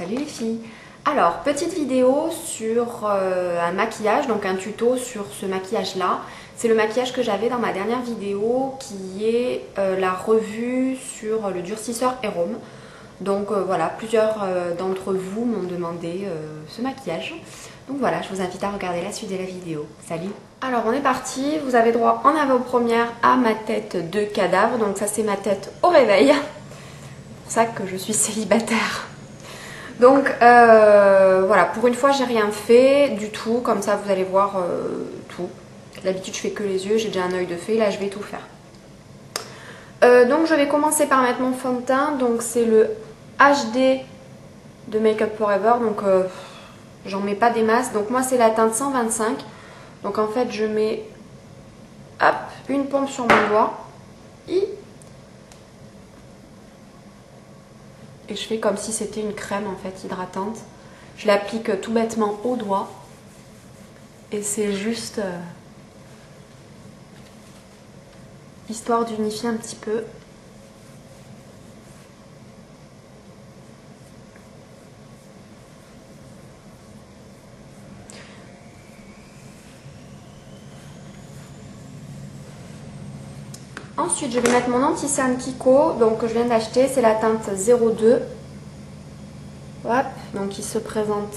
Salut les filles. Alors, petite vidéo sur un maquillage, donc un tuto sur ce maquillage là. C'est le maquillage que j'avais dans ma dernière vidéo qui est la revue sur le durcisseur Héroum. Donc voilà, plusieurs d'entre vous m'ont demandé ce maquillage. Donc voilà, je vous invite à regarder la suite de la vidéo. Salut. Alors on est parti, vous avez droit en avant-première à ma tête de cadavre. Donc ça c'est ma tête au réveil. C'est pour ça que je suis célibataire. Donc voilà, pour une fois j'ai rien fait du tout, comme ça vous allez voir tout. D'habitude je fais que les yeux, j'ai déjà un œil de fée, là je vais tout faire. Donc je vais commencer par mettre mon fond de teint, donc c'est le HD de Make Up For Ever, donc j'en mets pas des masses, donc moi c'est la teinte 125, donc en fait je mets hop, une pompe sur mon doigt, et je fais comme si c'était une crème en fait hydratante. Je l'applique tout bêtement au doigt et c'est juste histoire d'unifier un petit peu. Ensuite, je vais mettre mon anti-cerne Kiko, donc que je viens d'acheter, c'est la teinte 02. Hop, donc il se présente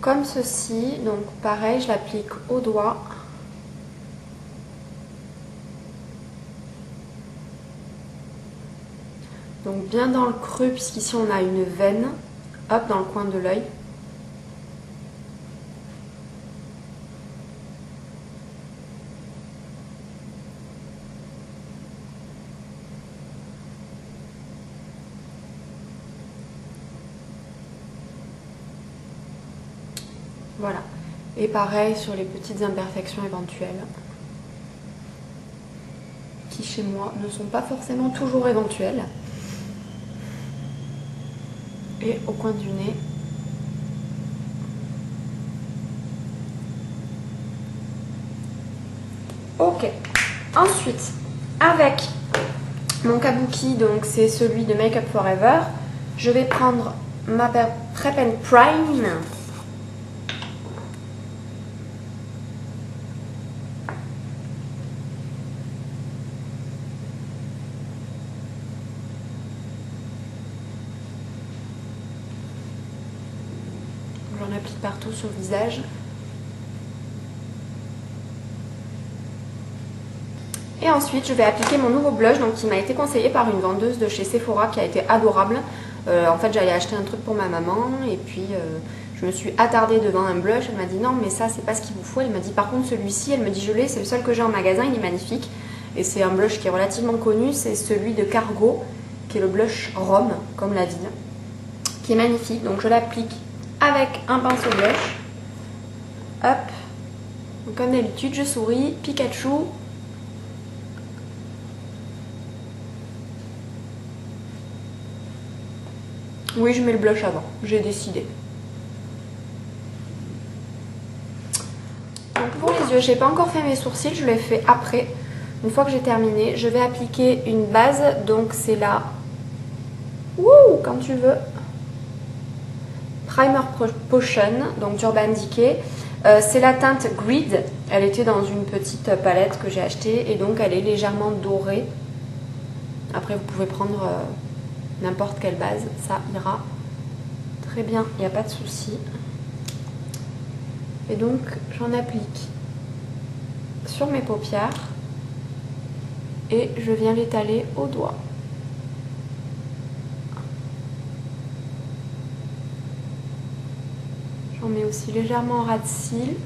comme ceci. Donc pareil, je l'applique au doigt. Donc bien dans le creux, puisqu'ici on a une veine, hop, dans le coin de l'œil. Voilà. Et pareil sur les petites imperfections éventuelles, qui chez moi ne sont pas forcément toujours éventuelles. Et au coin du nez. Ok. Ensuite, avec mon kabuki, donc c'est celui de Make Up For Ever, je vais prendre ma Prep and Prime. J'en applique partout sur le visage. Et ensuite, je vais appliquer mon nouveau blush, donc qui m'a été conseillé par une vendeuse de chez Sephora qui a été adorable. En fait, j'allais acheter un truc pour ma maman et puis je me suis attardée devant un blush. Elle m'a dit non, mais ça, c'est pas ce qu'il vous faut. Elle m'a dit par contre, celui-ci, elle me dit je l'ai, c'est le seul que j'ai en magasin, il est magnifique. Et c'est un blush qui est relativement connu, c'est celui de Cargo, qui est le blush Rhum, comme la ville, qui est magnifique. Donc je l'applique avec un pinceau blush. Hop. Donc, comme d'habitude, je souris, Pikachu. Oui, je mets le blush avant, j'ai décidé. Donc pour les yeux, j'ai pas encore fait mes sourcils, je l'ai fait après. Une fois que j'ai terminé, je vais appliquer une base, donc c'est la quand tu veux, Primer Potion, donc d'Urban Decay. C'est la teinte Grid, elle était dans une petite palette que j'ai achetée et donc elle est légèrement dorée. Après vous pouvez prendre n'importe quelle base, ça ira très bien, il n'y a pas de souci. Et donc j'en applique sur mes paupières et je viens l'étaler au doigt. J'en mets aussi légèrement en ras de cils.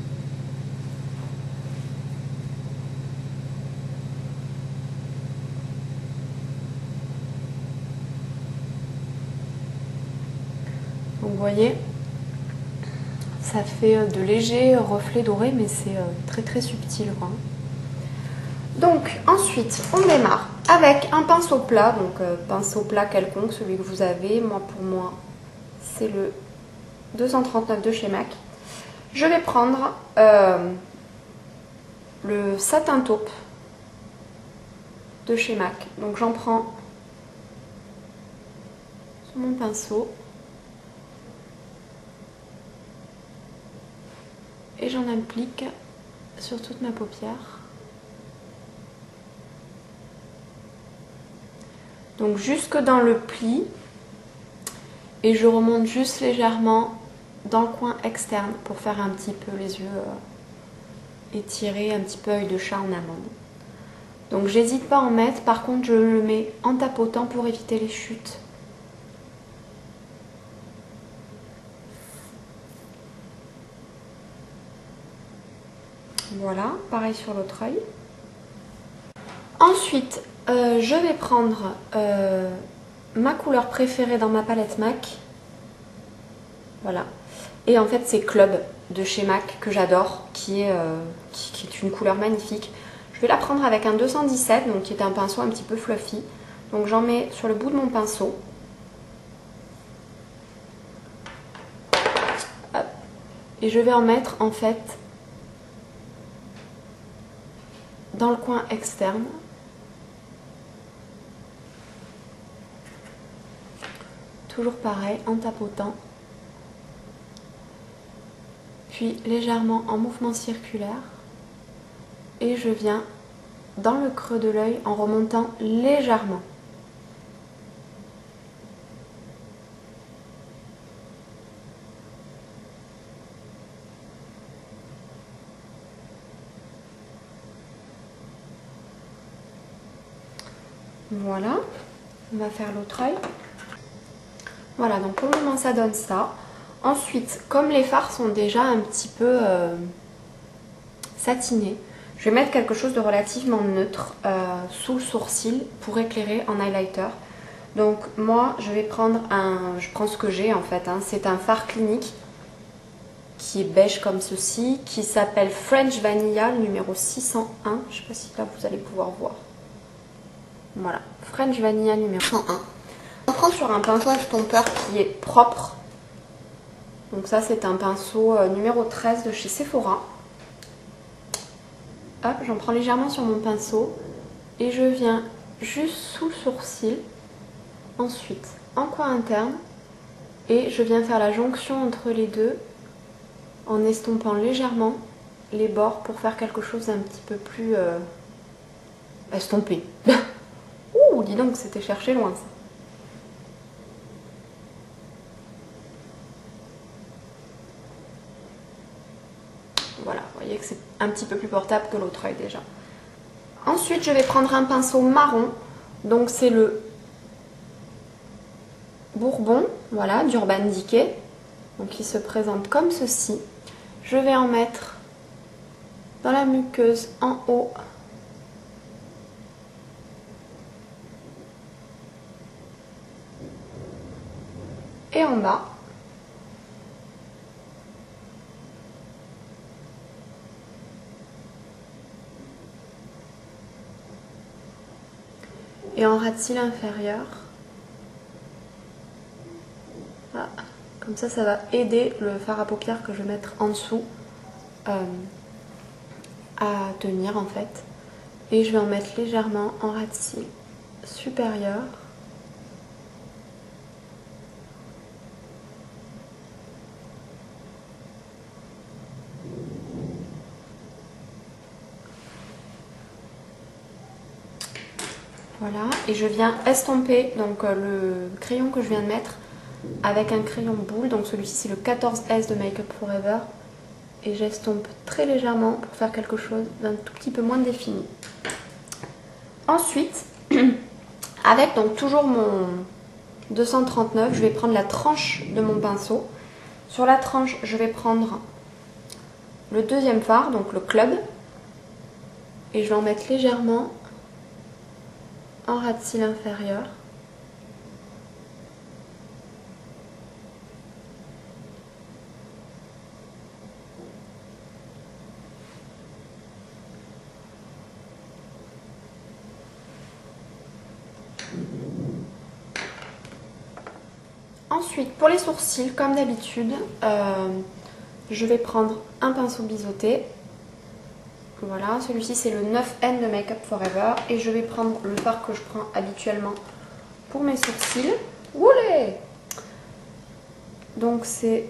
Donc vous voyez, ça fait de légers reflets dorés, mais c'est très très subtil, quoi. Donc ensuite, on démarre avec un pinceau plat, donc pinceau plat quelconque, celui que vous avez. Moi, pour moi, c'est le 239 de chez MAC. Je vais prendre le satin taupe de chez MAC. Donc j'en prends sur mon pinceau. et j'en applique sur toute ma paupière. Donc jusque dans le pli et je remonte juste légèrement dans le coin externe pour faire un petit peu les yeux étirés, un petit peu œil de chat en amande. Donc j'hésite pas à en mettre, par contre je le mets en tapotant pour éviter les chutes. Voilà, pareil sur l'autre œil. Ensuite, je vais prendre ma couleur préférée dans ma palette MAC. Voilà. Et en fait, c'est Club de chez MAC que j'adore, qui est une couleur magnifique. Je vais la prendre avec un 217, donc qui est un pinceau un petit peu fluffy. Donc j'en mets sur le bout de mon pinceau. Hop. Et je vais en mettre en fait dans le coin externe. Toujours pareil, en tapotant. Puis légèrement en mouvement circulaire. Et je viens dans le creux de l'œil en remontant légèrement. Voilà, on va faire l'autre œil. Voilà, donc pour le moment ça donne ça. Ensuite, comme les fards sont déjà un petit peu satinés, je vais mettre quelque chose de relativement neutre sous le sourcil pour éclairer en highlighter. Donc moi, je vais prendre je prends ce que j'ai en fait, hein. C'est un fard clinique qui est beige comme ceci, qui s'appelle French Vanilla, numéro 601. Je ne sais pas si là vous allez pouvoir voir. Voilà, French Vanilla numéro 101. On prend sur un pinceau estompeur qui est propre. Donc ça c'est un pinceau numéro 13 de chez Sephora. Hop, j'en prends légèrement sur mon pinceau et je viens juste sous le sourcil. Ensuite en coin interne et je viens faire la jonction entre les deux en estompant légèrement les bords pour faire quelque chose d'un petit peu plus estompé. Ouh, dis donc, c'était cherché loin ça. Voilà, vous voyez que c'est un petit peu plus portable que l'autre œil déjà. Ensuite, je vais prendre un pinceau marron. Donc c'est le Bourbon, voilà, d'Urban Decay. Donc il se présente comme ceci. Je vais en mettre dans la muqueuse en haut. Et en bas. Et en ras de cils inférieur. Voilà. Comme ça va aider le fard à paupières que je vais mettre en dessous à tenir en fait. Et je vais en mettre légèrement en ras de cils supérieur. Voilà, et je viens estomper donc le crayon que je viens de mettre avec un crayon boule. Donc celui-ci c'est le 14S de Make Up For Ever. Et j'estompe très légèrement pour faire quelque chose d'un tout petit peu moins défini. Ensuite, avec donc toujours mon 239, je vais prendre la tranche de mon pinceau. Sur la tranche, je vais prendre le deuxième fard, donc le Club. Et je vais en mettre légèrement en ras de cils inférieur. Ensuite, pour les sourcils, comme d'habitude, je vais prendre un pinceau biseauté. Voilà, celui-ci c'est le 9N de Make Up For Ever. Et je vais prendre le fard que je prends habituellement pour mes sourcils. Oulé! Donc c'est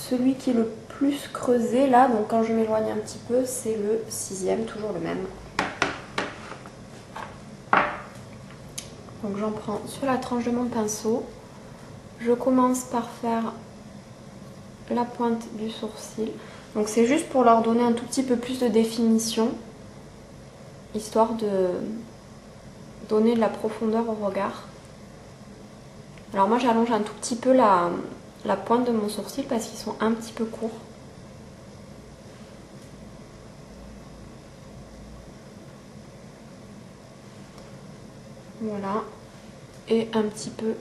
celui qui est le plus creusé là, donc quand je m'éloigne un petit peu, c'est le 6e, toujours le même. Donc j'en prends sur la tranche de mon pinceau. Je commence par faire la pointe du sourcil. Donc c'est juste pour leur donner un tout petit peu plus de définition, histoire de donner de la profondeur au regard. Alors moi j'allonge un tout petit peu la pointe de mon sourcil parce qu'ils sont un petit peu courts. Voilà. Et un petit peu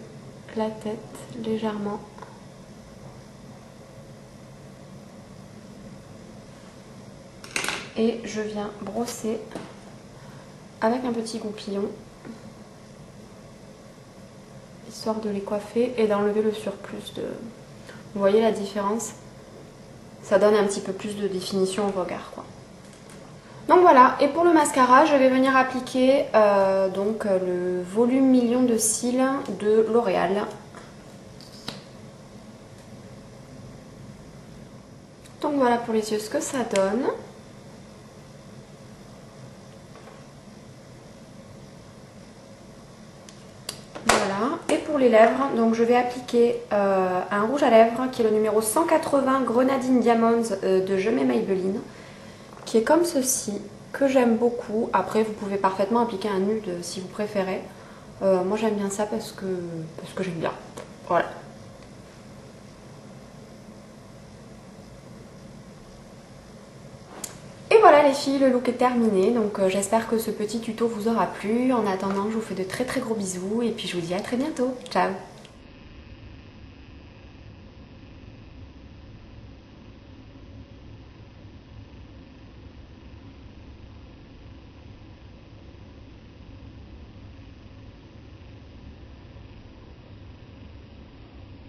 la tête, légèrement. Et je viens brosser avec un petit goupillon, histoire de les coiffer et d'enlever le surplus de... Vous voyez la différence? Ça donne un petit peu plus de définition au regard, quoi. Donc voilà, et pour le mascara, je vais venir appliquer donc le volume million de cils de L'Oréal. Donc voilà pour les yeux ce que ça donne. Voilà, et pour les lèvres, donc je vais appliquer un rouge à lèvres qui est le numéro 180 Grenadine Diamonds de Je mets Maybelline, qui est comme ceci, que j'aime beaucoup. Après vous pouvez parfaitement appliquer un nude si vous préférez. Moi j'aime bien ça parce que j'aime bien. Voilà. Et voilà les filles, le look est terminé, donc j'espère que ce petit tuto vous aura plu. En attendant, je vous fais de très très gros bisous et puis je vous dis à très bientôt. Ciao!